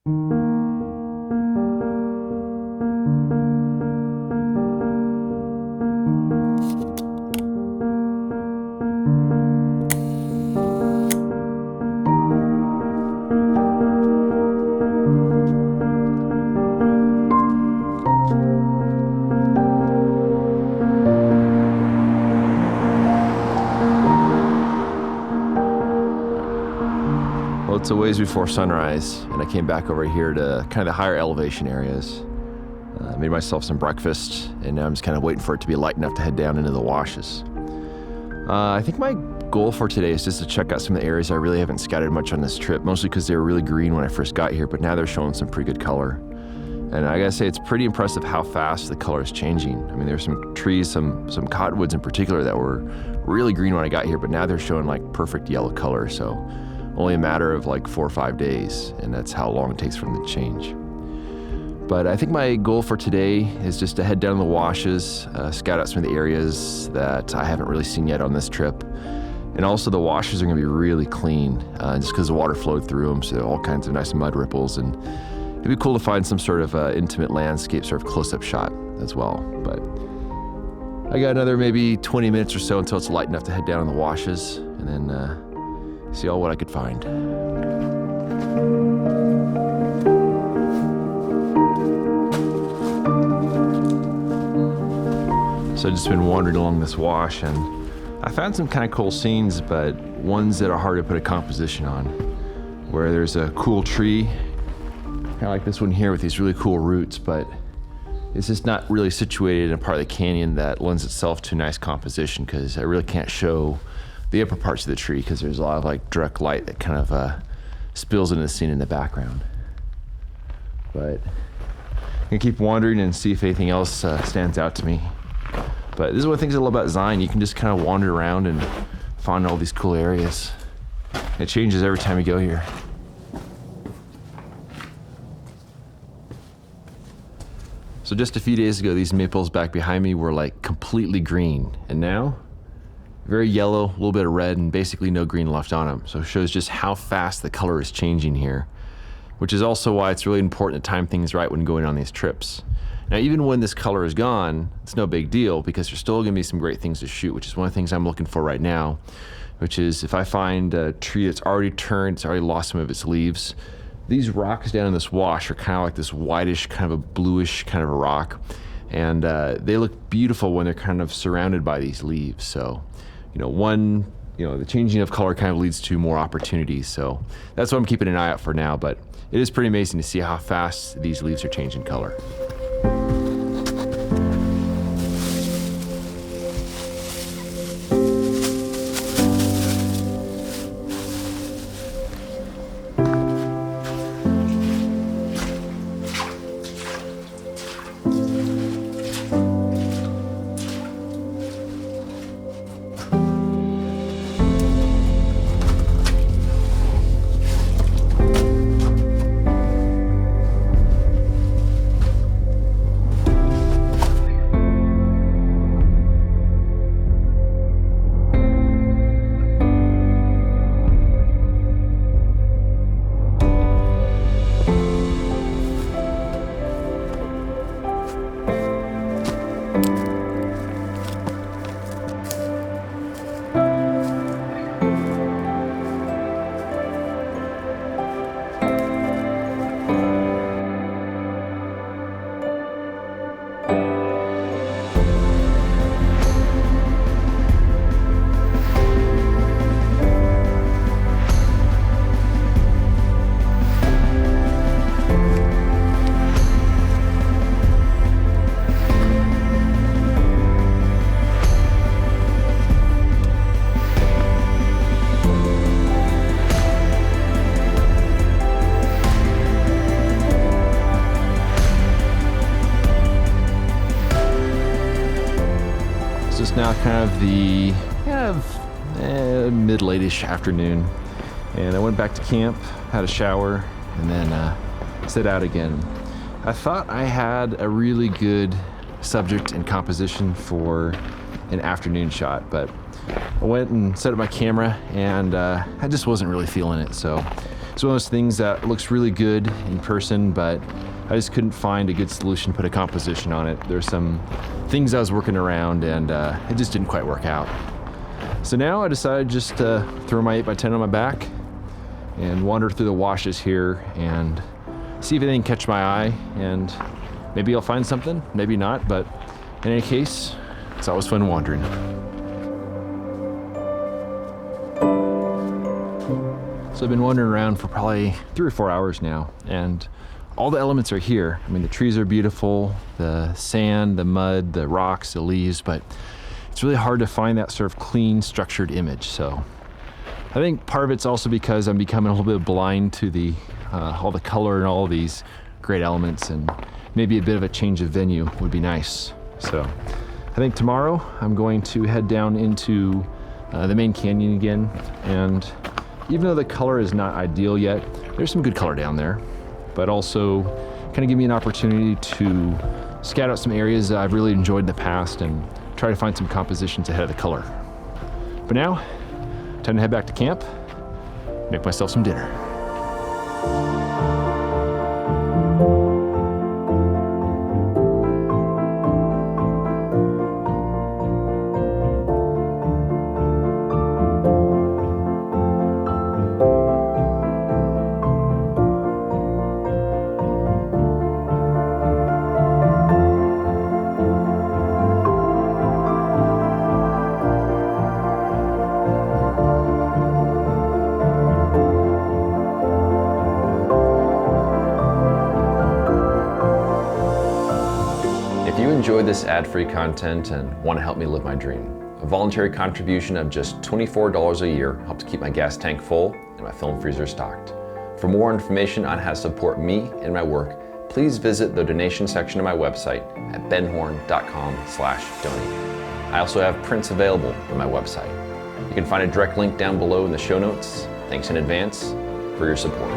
Well, it's a ways before sunrise, and I came back over here to kind of the higher elevation areas. Made myself some breakfast, and now I'm just kind of waiting for it to be light enough to head down into the washes. I think my goal for today is just to check out some of the areas I really haven't scouted much on this trip, mostly because they were really green when I first got here, but now they're showing some pretty good color. And I gotta say, it's pretty impressive how fast the color is changing. I mean, there's some trees, some cottonwoods in particular that were really green when I got here, but now they're showing like perfect yellow color, so only a matter of like 4 or 5 days, and that's how long it takes for them to change. But I think my goal for today is just to head down the washes, scout out some of the areas that I haven't really seen yet on this trip. And also the washes are gonna be really clean, just because the water flowed through them, so all kinds of nice mud ripples. And it'd be cool to find some sort of intimate landscape, sort of close-up shot as well. But I got another maybe 20 minutes or so until it's light enough to head down in the washes, and then see all what I could find. So I've just been wandering along this wash, and I found some kind of cool scenes, but ones that are hard to put a composition on, where there's a cool tree, kind of like this one here with these really cool roots, but it's just not really situated in a part of the canyon that lends itself to nice composition, because I really can't show the upper parts of the tree because there's a lot of like direct light that kind of spills into the scene in the background. But I'm gonna keep wandering and see if anything else stands out to me. But this is one of the things I love about Zion. You can just kind of wander around and find all these cool areas. It changes every time you go here. So just a few days ago, these maples back behind me were like completely green, and now very yellow, a little bit of red, and basically no green left on them. So it shows just how fast the color is changing here, which is also why it's really important to time things right when going on these trips. Now, even when this color is gone, it's no big deal because there's still gonna be some great things to shoot, which is one of the things I'm looking for right now, which is if I find a tree that's already turned, it's already lost some of its leaves. These rocks down in this wash are kind of like this whitish, kind of a bluish kind of a rock. And they look beautiful when they're kind of surrounded by these leaves. So, the changing of color kind of leads to more opportunities. So that's what I'm keeping an eye out for now, but it is pretty amazing to see how fast these leaves are changing color. It's now kind of the mid-late-ish afternoon, and I went back to camp, had a shower, and then set out again. I thought I had a really good subject and composition for an afternoon shot, but I went and set up my camera, and I just wasn't really feeling it. So It's one of those things that looks really good in person, but I just couldn't find a good solution to put a composition on it. There's some things I was working around and it just didn't quite work out. So now I decided just to throw my 8x10 on my back and wander through the washes here and see if anything catch my eye, and maybe I'll find something, maybe not, but in any case, it's always fun wandering. So I've been wandering around for probably 3 or 4 hours now, and all the elements are here. I mean, the trees are beautiful, the sand, the mud, the rocks, the leaves, but it's really hard to find that sort of clean, structured image. So I think part of it's also because I'm becoming a little bit blind to the all the color and all of these great elements, and maybe a bit of a change of venue would be nice. So I think tomorrow I'm going to head down into the main canyon again, and even though the color is not ideal yet, there's some good color down there, but also kind of give me an opportunity to scout out some areas that I've really enjoyed in the past and try to find some compositions ahead of the color. But now, time to head back to camp, make myself some dinner. If you enjoy this ad-free content and want to help me live my dream, a voluntary contribution of just $24 a year helps keep my gas tank full and my film freezer stocked. For more information on how to support me and my work, please visit the donation section of my website at benhorn.com/donate. I also have prints available on my website. You can find a direct link down below in the show notes. Thanks in advance for your support.